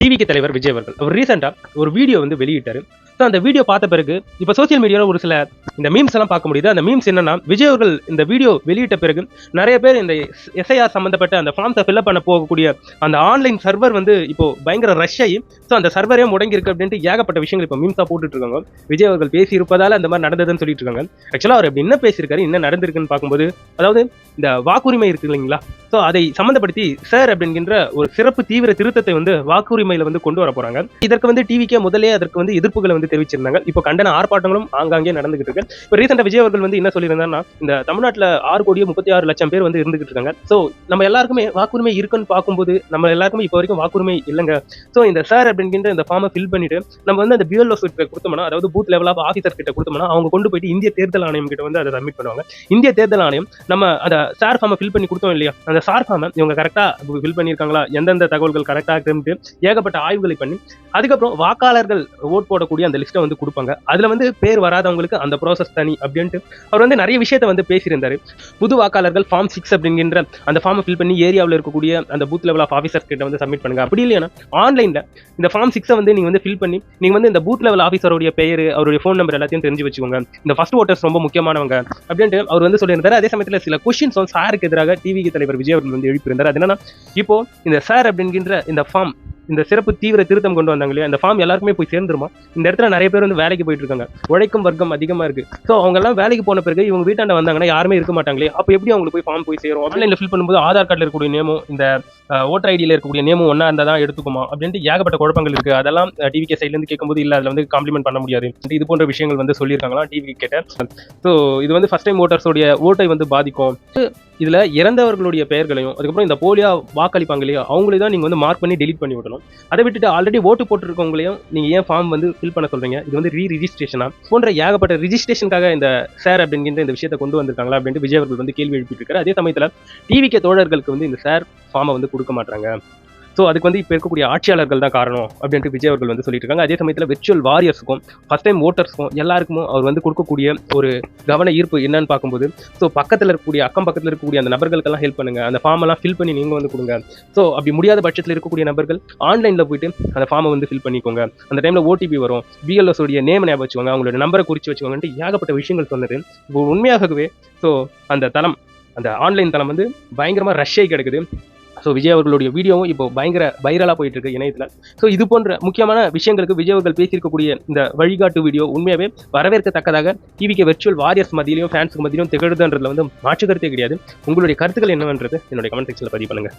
டிவிக்கு தலைவர் விஜய் அவர்கள் அவர் ரீசெண்டா ஒரு வீடியோ வந்து வெளியிட்டாரு. ஸோ அந்த வீடியோ பார்த்த பிறகு இப்போ சோசியல் மீடியாவில் ஒரு சில இந்த மீம்ஸ் எல்லாம் பார்க்க முடியுது. அந்த மீம்ஸ் என்னன்னா, விஜய் அவர்கள் இந்த வீடியோ வெளியிட்ட பிறகு நிறைய பேர் இந்த எஸ்ஐஆர் சம்பந்தப்பட்ட அந்த ஃபார்ம்ஸை ஃபில்அப் பண்ண போகக்கூடிய அந்த ஆன்லைன் சர்வர் வந்து இப்போ பயங்கர ரஷ் ஆகி ஸோ அந்த சர்வரே முடங்கி இருக்கு அப்படின்ட்டு ஏகப்பட்ட விஷயங்கள் இப்போ மீம்ஸா போட்டுட்டு இருக்காங்க. விஜய் அவர்கள் பேசி இருப்பதால அந்த மாதிரி நடந்ததுன்னு சொல்லிட்டு இருக்காங்க. ஆக்சுவலா அவர் எப்படி என்ன பேசியிருக்காரு, என்ன நடந்திருக்குன்னு பார்க்கும்போது, அதாவது இந்த வாக்குரிமை இருக்கு இல்லைங்களா, ஸோ அதை சம்மந்தப்படுத்தி சார் அப்படிங்கிற ஒரு சிறப்பு தீவிர திருத்தத்தை வந்து வாக்குரிமையில வந்து கொண்டு வர போறாங்க. இதற்கு வந்து டிவிக்கே முதலே அதற்கு வந்து எதிர்ப்புகளை வந்து தெரிவிச்சிருந்தாங்க. இப்போ கண்டன ஆர்ப்பாட்டங்களும் ஆங்காங்கே நடந்துகிட்டு இருக்கு. இப்போ ரீசெண்டா விஜய் அவர்கள் வந்து என்ன சொல்லியிருந்தாருன்னா, இந்த தமிழ்நாட்டில் 6,36,00,000 பேர் வந்து இருந்துகிட்டு இருக்காங்க. ஸோ நம்ம எல்லாருக்குமே வாக்குரிமை இருக்குன்னு பார்க்கும்போது நம்ம எல்லாருக்குமே இப்போ வரைக்கும் வாக்குரிமை இல்லைங்க. ஸோ இந்த சார் அப்படிங்கிற இந்த ஃபார்மை ஃபில் பண்ணிட்டு நம்ம வந்து அந்த பிஎல்ஓ கிட்ட கொடுத்தோம்னா, அதாவது பூத் லெவல் ஆஃப் ஆஃபீஸர் கிட்ட கொடுத்தோம்னா அவங்க கொண்டு போயிட்டு இந்திய தேர்தல் ஆணையம் கிட்ட வந்து அதை சப்மிட் பண்ணுவாங்க. இந்திய தேர்தல் ஆணையம் நம்ம அந்த சார் ஃபார்மை ஃபில் பண்ணி கொடுத்தோம் இல்லையா, அந்த சார் ஃபார்மை இவங்க கரெக்டா ஃபில் பண்ணியிருக்காங்களா, எந்தெந்த தகவல்கள் கரெக்டாக இருக்குன்னு ஏகப்பட்ட ஆய்வுகளை பண்ணி அதுக்கப்புறம் வாக்காளர்கள் ஓட் போடக்கூடிய அந்த லிஸ்ட்டை வந்து கொடுப்பாங்க. அதுல வந்து பேர் வராதவங்களுக்கு அந்த ப்ராசஸ் தனி அப்படின்ட்டு அவர் வந்து நிறைய விஷயத்தை வந்து பேசியிருந்தாரு. புது வாக்காளர்கள் ஃபார்ம் 6 அப்படிங்கிற அந்த ஃபார்மை ஃபில் பண்ணி ஏரியாவில் இருக்கக்கூடிய அந்த பூத் லெவல் ஆஃப் ஆஃபீஸர் கிட்ட வந்து சப்மிட் பண்ணுங்க. அப்படி இல்லையா ஆன்லைன்ல இந்த ஃபார்ம் 6 வந்து நீங்க வந்து ஃபில் பண்ணி நீங்க வந்து இந்த பூத் லெவல் ஆஃபீஸருடைய பெயர், அவருடைய ஃபோன் நம்பர் எல்லாத்தையும் தெரிஞ்சு வச்சுக்கோங்க. இந்த ஃபர்ஸ்ட் ஓட்டர்ஸ் ரொம்ப முக்கியமானவங்க அப்படின்ட்டு அவர் வந்து சொல்லியிருந்தாரு. அதே சமயத்தில் சில கொஸ்டின்ஸ் வந்து சாருக்கு எதிராக டிவிக்கு தலைவர் விஜய் அவர்கள் வந்து எழுப்பியிருந்தார். அது என்னன்னா, இப்போ இந்த சார் அப்படிங்கிற இந்த ஃபார்ம், இந்த சிறப்பு தீவிர திருத்தம் கொண்டு வந்தாங்க இல்லையா, இந்த ஃபார்ம் எல்லாருக்குமே போய் சேர்ந்துருமா? இந்த இடத்துல நிறைய பேர் வந்து வேலைக்கு போயிட்டு இருக்காங்க, உழைக்கும் வர்க்கம் அதிகமா இருக்கு. ஸோ அவங்க எல்லாம் வேலைக்கு போன பிறகு இவங்க வீட்டாண்ட வந்தாங்கன்னா யாருமே இருக்க மாட்டாங்களே, அப்போ எப்படி அவங்களுக்கு போய் ஃபார்ம் போய் சேரும்? ஆன்லைன்ல ஃபில் பண்ணும்போது ஆதார் கார்டில் இருக்கக்கூடிய நேமும் இந்த ஓட்டர் ஐடியில் இருக்கக்கூடிய நேமும் ஒன்றா இருந்தால் தான் எடுத்துக்குமா அப்படின்ட்டு ஏகப்பட்ட குழப்பங்கள் இருக்கு. அதெல்லாம் டிவிகே சைட்லேருந்து கேட்கும்போது இல்லை, அதில் வந்து காம்ப்ளிமெண்ட் பண்ண முடியாது, இது போன்ற விஷயங்கள் வந்து சொல்லியிருக்காங்களா டிவி கேட்ட. ஸோ இது வந்து ஃபர்ஸ்ட் டைம் ஓட்டர்ஸோடைய ஓட்டை வந்து பாதிக்கும். இதுல இறந்தவர்களுடைய பெயர்களையும் அதுக்கப்புறம் இந்த போலியா வாக்களிப்பாங்க இல்லையா, அவங்களையும் தான் நீங்க வந்து மார்க் பண்ணி டெலிட் பண்ணி விடணும். அதை விட்டுட்டு ஆல்ரெடி ஓட்டு போட்டுருக்கவங்களையும் நீங்க ஏன் ஃபார்ம் வந்து ஃபில் பண்ண சொல்றீங்க? இது வந்து ரீரிஜிஸ்ட்ரேஷனா போன்ற ஏகப்பட்ட ரிஜிஸ்ட்ரேஷனுக்காக இந்த சார் அப்படிங்கிற இந்த விஷயத்தை கொண்டு வந்திருக்காங்களா அப்படின்ட்டு விஜய் அவர்கள் வந்து கேள்வி எழுப்பிட்டு இருக்காரு. அதே சமயத்துல டிவிகே தோழர்களுக்கு வந்து இந்த சார் ஃபார்மை வந்து கொடுக்க மாட்டாங்க. ஸோ அதுக்கு வந்து இப்போ இருக்கக்கூடிய ஆட்சியாளர்கள் தான் காரணம் அப்படின்ட்டு விஜய் அவர்கள் வந்து சொல்லிட்டு இருக்காங்க. அதே சமயத்தில் விர்ச்சுவல் வாரியர்ஸுக்கும் ஃபர்ஸ்ட் டைம் ஓட்டர்ஸுக்கும் எல்லாருக்கும் அவர் வந்து கொடுக்கக்கூடிய ஒரு கவன ஈர்ப்பு என்னன்னு பார்க்கும்போது, ஸோ பக்கத்தில் இருக்கக்கூடிய அக்கம் பக்கத்தில் இருக்கக்கூடிய அந்த நபர்களுக்கெல்லாம் ஹெல்ப் பண்ணுங்க, அந்த ஃபார்ம் எல்லாம் ஃபில் பண்ணி நீங்கள் வந்து கொடுங்க. ஸோ அப்படி முடியாத பட்சத்தில் இருக்கக்கூடிய நபர்கள் ஆன்லைனில் போயிட்டு அந்த ஃபார்மை வந்து ஃபில் பண்ணிக்கோங்க. அந்த டைமில் ஓடிபி வரும், பிஎல்எஸோடைய நேம் ஞாபகம் வச்சுக்கோங்க, அவங்களோட நம்பரை குறித்து வச்சுக்கோங்கன்ட்டு ஏகப்பட்ட விஷயங்கள் சொன்னது. இப்போ உண்மையாகவே ஸோ அந்த தளம், அந்த ஆன்லைன் தளம் வந்து பயங்கரமாக ரஷ் ஆகி கிடக்குது. ஸோ விஜய் அவர்களுடைய வீடியோவும் இப்போ பயங்கர வைரலாக போயிட்டு இருக்கு இணையத்தில். ஸோ இது போன்ற முக்கியமான விஷயங்களுக்கு விஜய் அவர்கள் பேசியிருக்கக்கூடிய இந்த வழிகாட்டு வீடியோ உண்மையாகவே வரவேற்கத்தக்கதாக டிவிக்கு வெர்ச்சுவல் வாரியர்ஸ் மத்தியிலையும் ஃபேன்ஸுக்கு மத்தியிலும் திகழ்துன்றதுல வந்து மாற்று கருத்தே கிடையாது. உங்களுடைய கருத்துக்கள் என்னவென்றது என்னுடைய கமெண்ட் செக்ஷனில் பதிவு பண்ணுங்க.